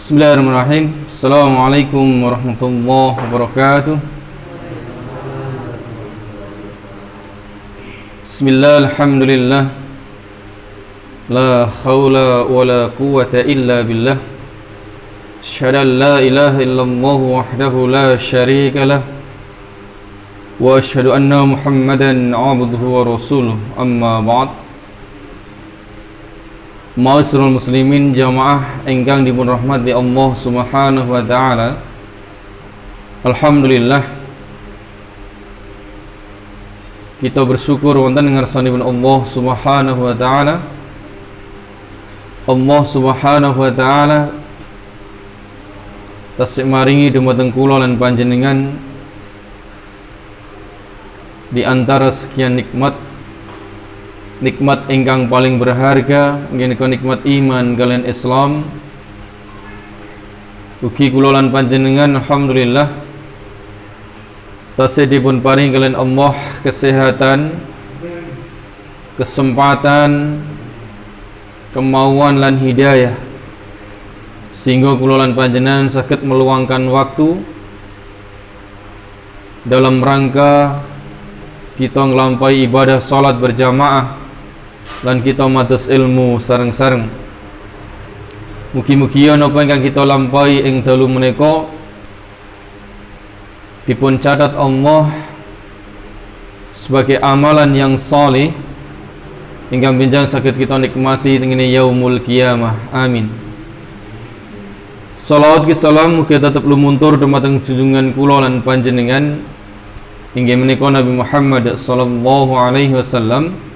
Bismillahirrahmanirrahim. Assalamualaikum warahmatullahi wabarakatuh. Bismillah, alhamdulillah. La hawla wa la quwwata illa billah. Asyhadu an la ilaha illallah wahdahu la syarika lah. Wa asyhadu anna Muhammadan abduhu wa rasuluh. Amma ba'd. Ma'asyiral muslimin jamaah ingkang dipun rahmati Allah Subhanahu wa taala. Alhamdulillah kita bersyukur wonten ngarsanipun Allah Subhanahu wa taala. Allah Subhanahu wa taala tasih maringi dumateng kula lan panjenengan di antara sekian nikmat ingkang paling berharga, nggih nikmat iman kalian Islam. Ugi kula lan panjenengan alhamdulillah tasih dipun paring kalian Allah kesehatan, kesempatan, kemauan lan hidayah, sehingga kula lan panjenengan saged meluangkan waktu dalam rangka kita nglampahi ibadah salat berjamaah lan kita mados ilmu sareng-sareng. Mugi-mugi napa ingkang kita lampahi ing dalu menika dipun catat Allah sebagai amalan yang saleh ingkang benjang saged kita nikmati tengene yaumul qiyamah. Amin. Shalawat ki salam mugi tetep lumuntur dumateng junjungan kula lan panjenengan inggih menika Nabi Muhammad sallallahu alaihi wasallam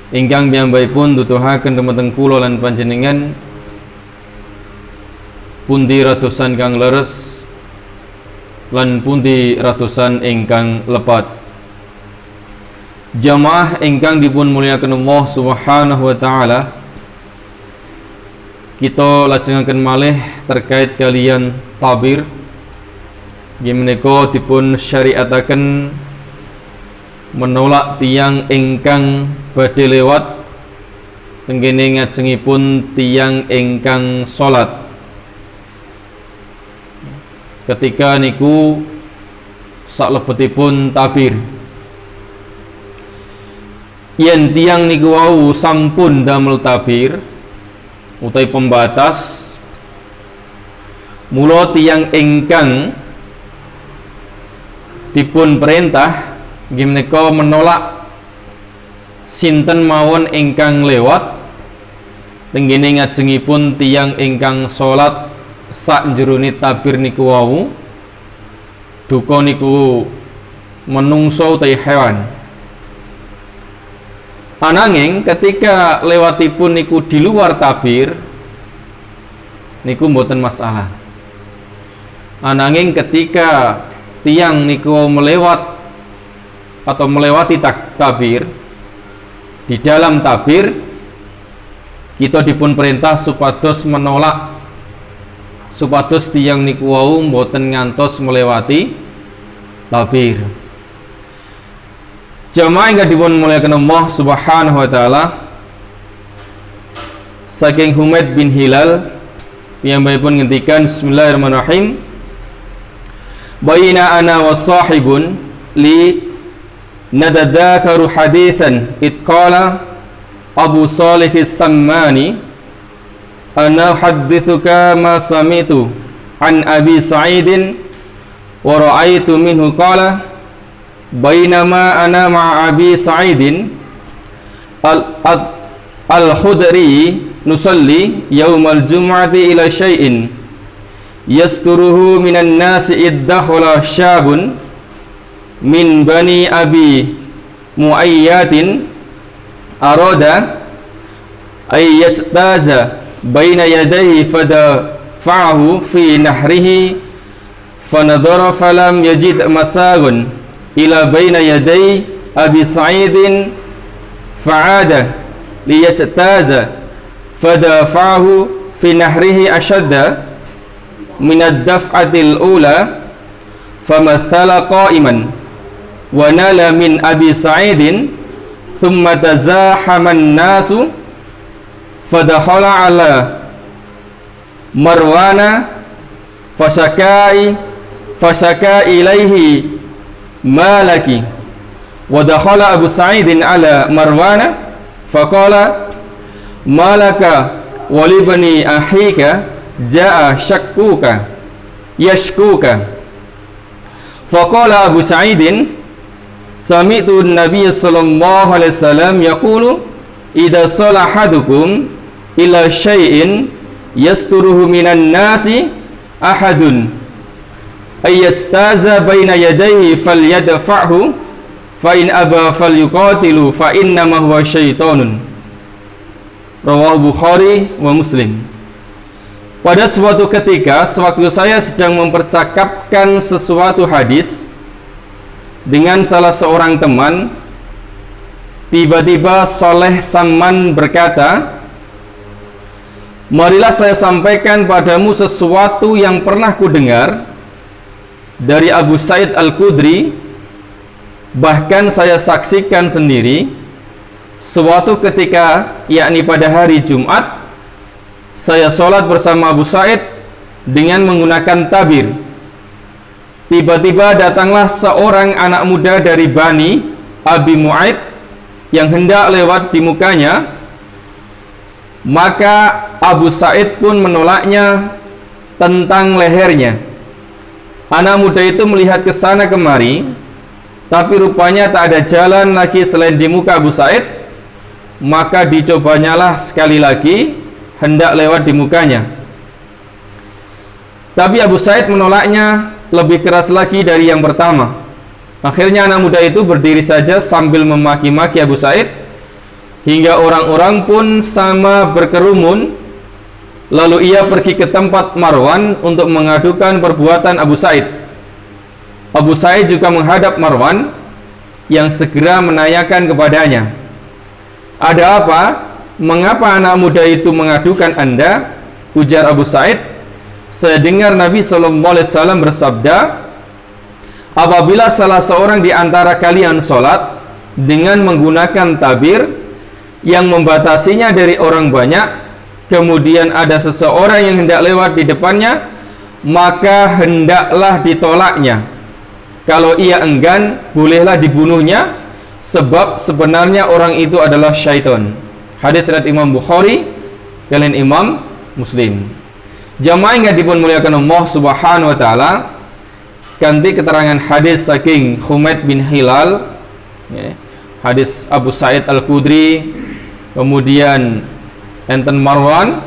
ingkang piyambakipun nuduhaken dumateng kula lan panjenengan pundi ratusan kang leres lan pundi ratusan ingkang lepat. Jamaah ingkang dipun mulyakaken Allah Subhanahu wa taala, kita lajengaken malih terkait kalian tabir nggih menika dipun syariataken menolak tiang ingkang badhe lewat tenggene ngajengipun tiang ingkang salat. Ketika niku saklebetipun tabir, yen tiang niku wau sampun damel tabir utawi pembatas, mula tiang ingkang dipun perintah nggih menika menolak sinten mawon ingkang lewat tenggene ngajengipun tiyang ingkang salat sak jerone tabir niku wau, duka niku menungso utawi hewan. Ananging ketika lewatipun niku di luar tabir niku mboten masalah. Ananging ketika tiang niku melewati tabir, di dalam tabir kita dipun perintah supados menolak, supados tiang niku wau mboten ngantos melewati tabir. Jamaah ingkang dipun mulyakaken Allah Subhanahu wa taala, saking Humaid bin Hilal piyambakipun ngendikan bismillahirrahmanirrahim, baina ana wa sahibun li nadadakaru hadithan itqala Abu Salih as-Sammani ana hadithuka ma samitu an Abi Sa'idin wa ra'aitu minhu qala bainama ana ma'a Abi Sa'idin al-Khudri nusalli yaumal jum'ati ila syai'in yasturuhu minan nasi iddakhala syabun min bani Abi Muayyatin arada ay yajtaza baina yadayhi fadafa'ahu fi nahrihi fanadhara falam yajid masagun ila baina yaday Abi Sa'idin fa'ada liyajtaza fadafa'ahu fi nahrihi ashadda min ad-daf'atil ula famathala qa'iman wa nala min Abi Sa'idin thumma tazahama an-nasu fadakhala ala Marwana fasaka ilaihi malaki wa dakhala Abu Sa'idin ala Marwana faqala malaka walibni ahika jaa yashkuka faqala Abu Sa'idin sami'tu an-nabiy sallallahu alaihi wasallam yaqulu idza salahadukum ila syai'in yasturuhu minan nasi ahadun ayyastaza baina yadayhi falyadfa'hu fa in aba falyuqatilu fa innama huwa syaitonun. Rawahu Bukhari wa Muslim. Pada suatu ketika, sewaktu saya sedang mempercakapkan sesuatu hadis dengan salah seorang teman, tiba-tiba Saleh Samman berkata, marilah saya sampaikan padamu sesuatu yang pernah kudengar dari Abu Sa'id Al-Khudri. Bahkan saya saksikan sendiri suatu ketika, yakni pada hari Jumat, saya sholat bersama Abu Sa'id dengan menggunakan tabir. Tiba-tiba datanglah seorang anak muda dari Bani Abi Mu'aid yang hendak lewat di mukanya. Maka Abu Sa'id pun menolaknya tentang lehernya. Anak muda itu melihat ke sana kemari, tapi rupanya tak ada jalan lagi selain di muka Abu Sa'id. Maka dicobanyalah sekali lagi hendak lewat di mukanya, tapi Abu Sa'id menolaknya lebih keras lagi dari yang pertama. Akhirnya anak muda itu berdiri saja sambil memaki-maki Abu Sa'id, hingga orang-orang pun sama berkerumun. Lalu ia pergi ke tempat Marwan untuk mengadukan perbuatan Abu Sa'id. Abu Sa'id juga menghadap Marwan yang segera menanyakan kepadanya, ada apa? Mengapa anak muda itu mengadukan Anda? Ujar Abu Sa'id, saya dengar Nabi SAW bersabda, apabila salah seorang di antara kalian sholat dengan menggunakan tabir yang membatasinya dari orang banyak, kemudian ada seseorang yang hendak lewat di depannya, maka hendaklah ditolaknya. Kalau ia enggan, bolehlah dibunuhnya, sebab sebenarnya orang itu adalah syaitan. Hadis riwayat Imam Bukhari kalian Imam Muslim. Jamaah yang dimuliakan Allah Subhanahu wa taala, ganti keterangan hadis saking Humaid bin Hilal, hadis Abu Sa'id Al-Khudri, kemudian enten Marwan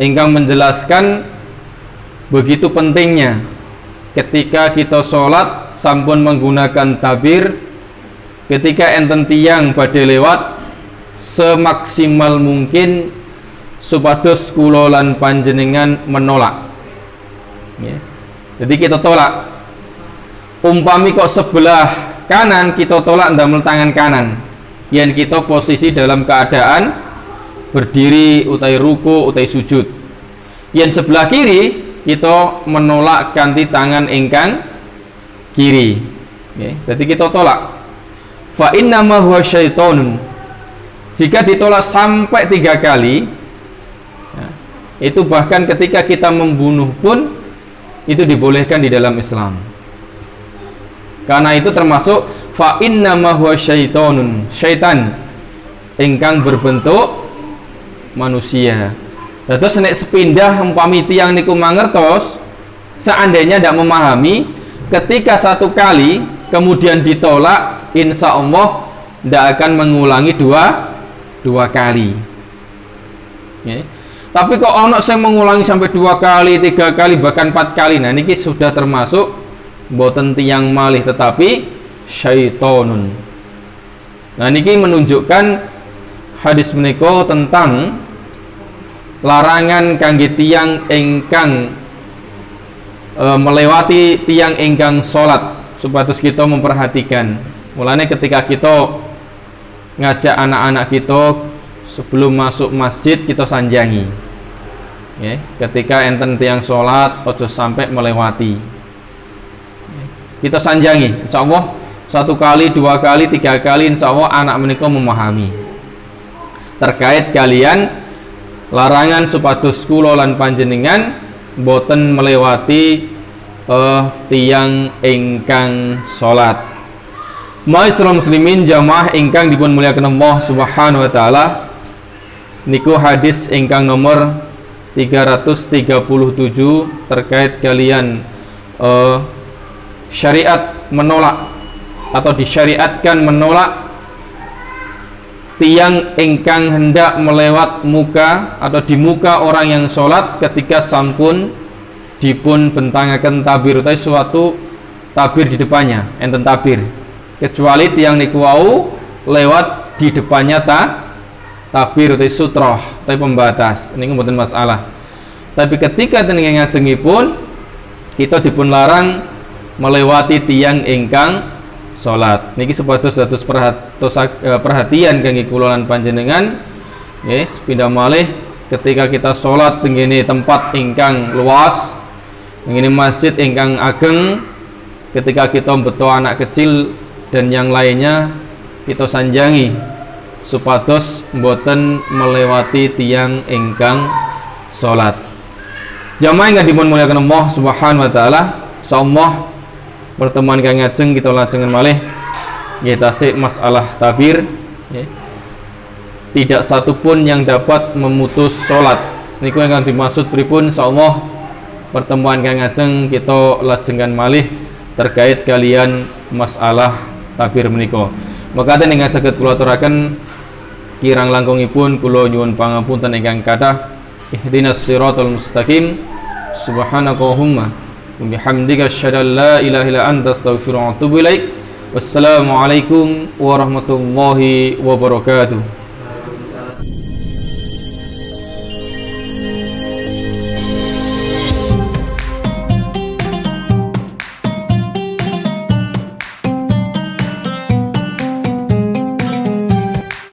ingkang menjelaskan begitu pentingnya ketika kita sholat sampun menggunakan tabir, ketika enten tiang badhe lewat, semaksimal mungkin supados kula lan panjenengan menolak. Jadi kita tolak. Umpami kok sebelah kanan, kita tolak ndamel tangan kanan. Yen kita posisi dalam keadaan berdiri utai ruku utai sujud. Yen sebelah kiri, kita menolak kanthi tangan ingkang kiri. Jadi kita tolak. Fa inna ma huwa syaitonun. Jika ditolak sampai 3 kali, itu bahkan ketika kita membunuh pun itu dibolehkan di dalam Islam. Karena itu termasuk fa inna ma huwa syaitonun, syaitan ingkang berbentuk manusia. Terus nek sepindah umpami tiyang niku mangertos, seandainya tidak memahami, ketika 1 kali kemudian ditolak, insya Allah tidak akan mengulangi dua kali. Tapi kok ono sing mengulangi sampai 2 kali, 3 kali, bahkan 4 kali, nah niki sudah termasuk boten tiyang malih tetapi syaitonun. Nah niki menunjukkan hadis menika tentang larangan kangge tiyang ingkang melewati tiyang ingkang salat, supados kita memperhatikan. Mulane ketika kita ngajak anak-anak kita sebelum masuk masjid, kita sanjangi. Ketika enten tiyang salat ojo sampai melewati. Kita sanjangi, insya Allah 1 kali, 2 kali, 3 kali, insya Allah anak menika memahami terkait kalian larangan supados kula lan panjenengan boten melewati tiyang ingkang salat. Ma'asyiral muslimin jamaah ingkang dipun mulyakaken Allah Subhanahu wa taala, niku hadis ingkang nomor 337 terkait kalian syariat menolak atau disyariatkan menolak tiang ingkang hendak melewat muka atau di muka orang yang sholat ketika sampun dipun bentangaken tabir utawi suatu tabir di depannya, enten tabir, kecuali tiang niku wau lewat di depannya tabir utawi sutroh utawi pembatas, ini mboten masalah. Tapi ketika tengene ngajengipun kita dipun larang melewati tiang ingkang salat. Niki supados dados perhatian kangge kula lan panjenengan nggih, sepindah malih ketika kita salat tengene tempat ingkang luas, tengene masjid ingkang ageng, ketika kita beto anak kecil dan yang lainnya kita sanjangi supados mboten melewati tiang ingkang salat. Jamaah ingkang dipun mulyakaken Allah Subhanahu wa taala, insyaallah pertemuan kang ngajeng kita lajengan malih nggih tasik masalah tabir nggih. Tidak satupun yang dapat memutus salat. Niku ingkang dimaksud pripun, insyaallah pertemuan kang ngajeng kita lajengan malih terkait kalian masalah tabir menika. Mekaten ingkang saged kula aturaken kirang langkungipun kula nyuwun pangapunten ingkang kathah. Ihdinas siratal mustaqim. Subhanakallahumma wa bihamdika asyhadu an la ilaha illa anta astaghfiruka wa atubu ilaik. Wassalamualaikum warahmatullahi wabarakatuh.